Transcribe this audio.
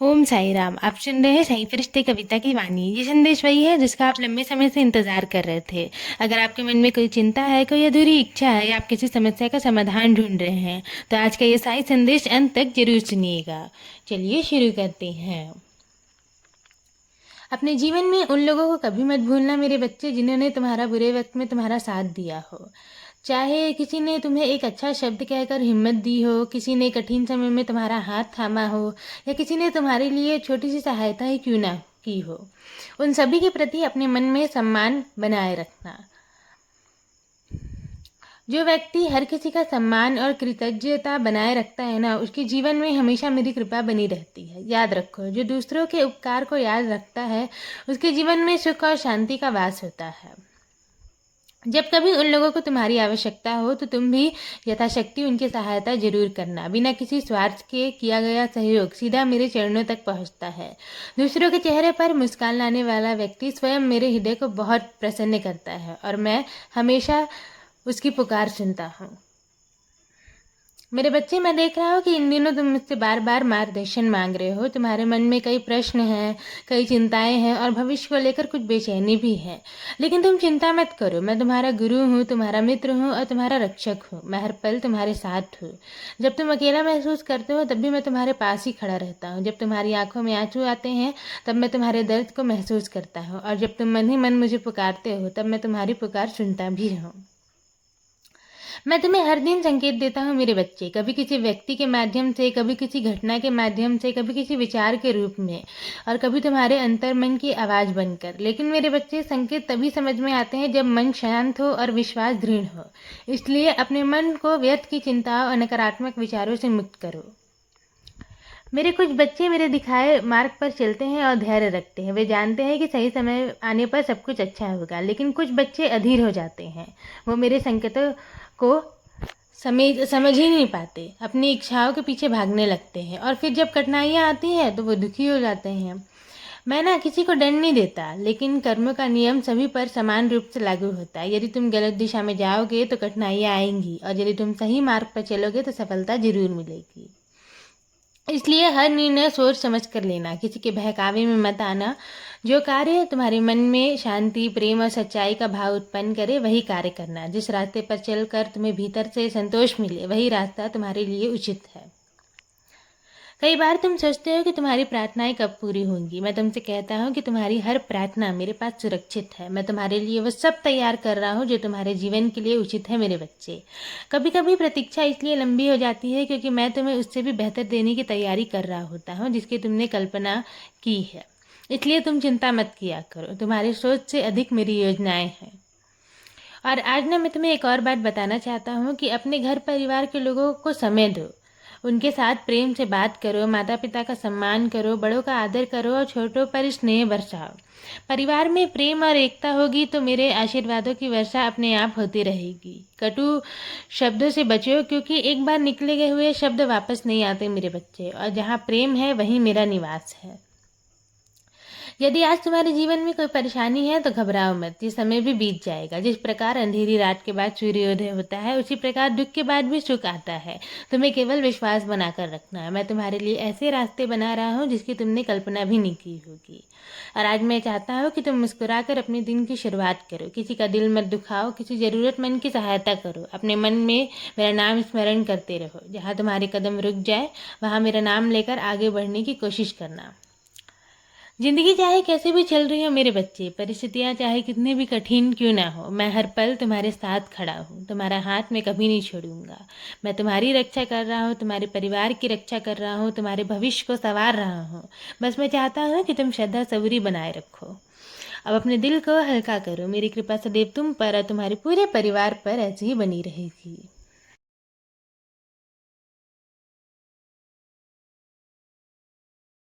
ओम साई राम। आप सुन रहे हैं सही फरिश्ते कविता की वाणी। ये संदेश वही है जिसका आप लंबे समय से इंतजार कर रहे थे। अगर आपके मन में कोई चिंता है, कोई अधूरी इच्छा है या आप किसी समस्या का समाधान ढूंढ रहे हैं, तो आज का ये साई संदेश अंत तक जरूर सुनिएगा। चलिए शुरू करते हैं। अपने जीवन में उन लोगों को कभी मत भूलना मेरे बच्चे, जिन्होंने तुम्हारा बुरे वक्त में तुम्हारा साथ दिया हो। चाहे किसी ने तुम्हें एक अच्छा शब्द कहकर हिम्मत दी हो, किसी ने कठिन समय में तुम्हारा हाथ थामा हो, या किसी ने तुम्हारे लिए छोटी सी सहायता ही क्यों ना की हो, उन सभी के प्रति अपने मन में सम्मान बनाए रखना। जो व्यक्ति हर किसी का सम्मान और कृतज्ञता बनाए रखता है ना, उसके जीवन में हमेशा मेरी कृपा बनी रहती है। याद रखो, जो दूसरों के उपकार को याद रखता है, उसके जीवन में सुख और शांति का वास होता है। जब कभी उन लोगों को तुम्हारी आवश्यकता हो तो तुम भी यथाशक्ति उनकी सहायता जरूर करना। बिना किसी स्वार्थ के किया गया सहयोग सीधा मेरे चरणों तक पहुंचता है। दूसरों के चेहरे पर मुस्कान लाने वाला व्यक्ति स्वयं मेरे हृदय को बहुत प्रसन्न करता है और मैं हमेशा उसकी पुकार सुनता हूँ। मेरे बच्चे, मैं देख रहा हूँ कि इन दिनों तुम मुझसे बार बार मार्गदर्शन मांग रहे हो। तुम्हारे मन में कई प्रश्न हैं, कई चिंताएं हैं और भविष्य को लेकर कुछ बेचैनी भी है। लेकिन तुम चिंता मत करो, मैं तुम्हारा गुरु हूँ, तुम्हारा मित्र हूँ और तुम्हारा रक्षक हूँ। मैं हर पल तुम्हारे साथ हूँ। जब तुम अकेला महसूस करते हो तब भी मैं तुम्हारे पास ही खड़ा रहता हूँ। जब तुम्हारी आंखों में आंसू आते हैं तब मैं तुम्हारे दर्द को महसूस करता हूँ, और जब तुम मन ही मन मुझे पुकारते हो तब मैं तुम्हारी पुकार सुनता भी हूँ। मैं तुम्हें हर दिन संकेत देता हूँ मेरे बच्चे, कभी किसी व्यक्ति के माध्यम से, कभी किसी घटना के माध्यम से, कभी किसी विचार के रूप में, और कभी तुम्हारे अंतर मन की आवाज़ बनकर। लेकिन मेरे बच्चे, संकेत तभी समझ में आते हैं जब मन शांत हो और विश्वास दृढ़ हो। इसलिए अपने मन को व्यर्थ की चिंताओं और नकारात्मक विचारों से मुक्त करो। मेरे कुछ बच्चे मेरे दिखाए मार्ग पर चलते हैं और धैर्य रखते हैं। वे जानते हैं कि सही समय आने पर सब कुछ अच्छा होगा। लेकिन कुछ बच्चे अधीर हो जाते हैं। वो मेरे संकेतों को समझ ही नहीं पाते, अपनी इच्छाओं के पीछे भागने लगते हैं, और फिर जब कठिनाइयाँ आती हैं तो वो दुखी हो जाते हैं। मैं ना किसी को दंड नहीं देता, लेकिन कर्म का नियम सभी पर समान रूप से लागू होता है। यदि तुम गलत दिशा में जाओगे तो कठिनाइयाँ आएंगी, और यदि तुम सही मार्ग पर चलोगे तो सफलता जरूर मिलेगी। इसलिए हर निर्णय सोच समझ कर लेना, किसी के बहकावे में मत आना। जो कार्य तुम्हारे मन में शांति, प्रेम और सच्चाई का भाव उत्पन्न करे वही कार्य करना। जिस रास्ते पर चलकर तुम्हें भीतर से संतोष मिले वही रास्ता तुम्हारे लिए उचित है। कई बार तुम सोचते हो कि तुम्हारी प्रार्थनाएं कब पूरी होंगी। मैं तुमसे कहता हूँ कि तुम्हारी हर प्रार्थना मेरे पास सुरक्षित है। मैं तुम्हारे लिए वो सब तैयार कर रहा हूँ जो तुम्हारे जीवन के लिए उचित है मेरे बच्चे। कभी कभी प्रतीक्षा इसलिए लंबी हो जाती है क्योंकि मैं तुम्हें उससे भी बेहतर देने की तैयारी कर रहा होता हूँ जिसकी तुमने कल्पना की है। इसलिए तुम चिंता मत किया करो, तुम्हारी सोच से अधिक मेरी योजनाएं हैं। और आज ना मैं तुम्हें एक और बात बताना चाहता हूँ कि अपने घर परिवार के लोगों को समय दो। उनके साथ प्रेम से बात करो, माता पिता का सम्मान करो, बड़ों का आदर करो और छोटों पर स्नेह बरसाओ। परिवार में प्रेम और एकता होगी तो मेरे आशीर्वादों की वर्षा अपने आप होती रहेगी। कटु शब्दों से बचो, क्योंकि एक बार निकले गए हुए शब्द वापस नहीं आते मेरे बच्चे, और जहाँ प्रेम है वहीं मेरा निवास है। यदि आज तुम्हारे जीवन में कोई परेशानी है तो घबराओ मत, ये समय भी बीत जाएगा। जिस प्रकार अंधेरी रात के बाद सूर्योदय होता है, उसी प्रकार दुख के बाद भी सुख आता है। तुम्हें केवल विश्वास बनाकर रखना है। मैं तुम्हारे लिए ऐसे रास्ते बना रहा हूँ जिसकी तुमने कल्पना भी नहीं की होगी। और आज मैं चाहता हूँ कि तुम मुस्कुराकर अपने दिन की शुरुआत करो। किसी का दिल मत दुखाओ, किसी जरूरतमंद की सहायता करो। अपने मन में मेरा नाम स्मरण करते रहो। जहाँ तुम्हारे कदम रुक जाए वहाँ मेरा नाम लेकर आगे बढ़ने की कोशिश करना। जिंदगी चाहे कैसे भी चल रही हो मेरे बच्चे, परिस्थितियाँ चाहे कितनी भी कठिन क्यों ना हो, मैं हर पल तुम्हारे साथ खड़ा हूँ। तुम्हारा हाथ मैं कभी नहीं छोड़ूंगा। मैं तुम्हारी रक्षा कर रहा हूँ, तुम्हारे परिवार की रक्षा कर रहा हूँ, तुम्हारे भविष्य को संवार रहा हूँ। बस मैं चाहता हूँ कि तुम श्रद्धा सबूरी बनाए रखो। अब अपने दिल को हल्का करो। मेरी कृपा सदैव तुम पर और तुम्हारे पूरे परिवार पर ऐसे ही बनी रहेगी।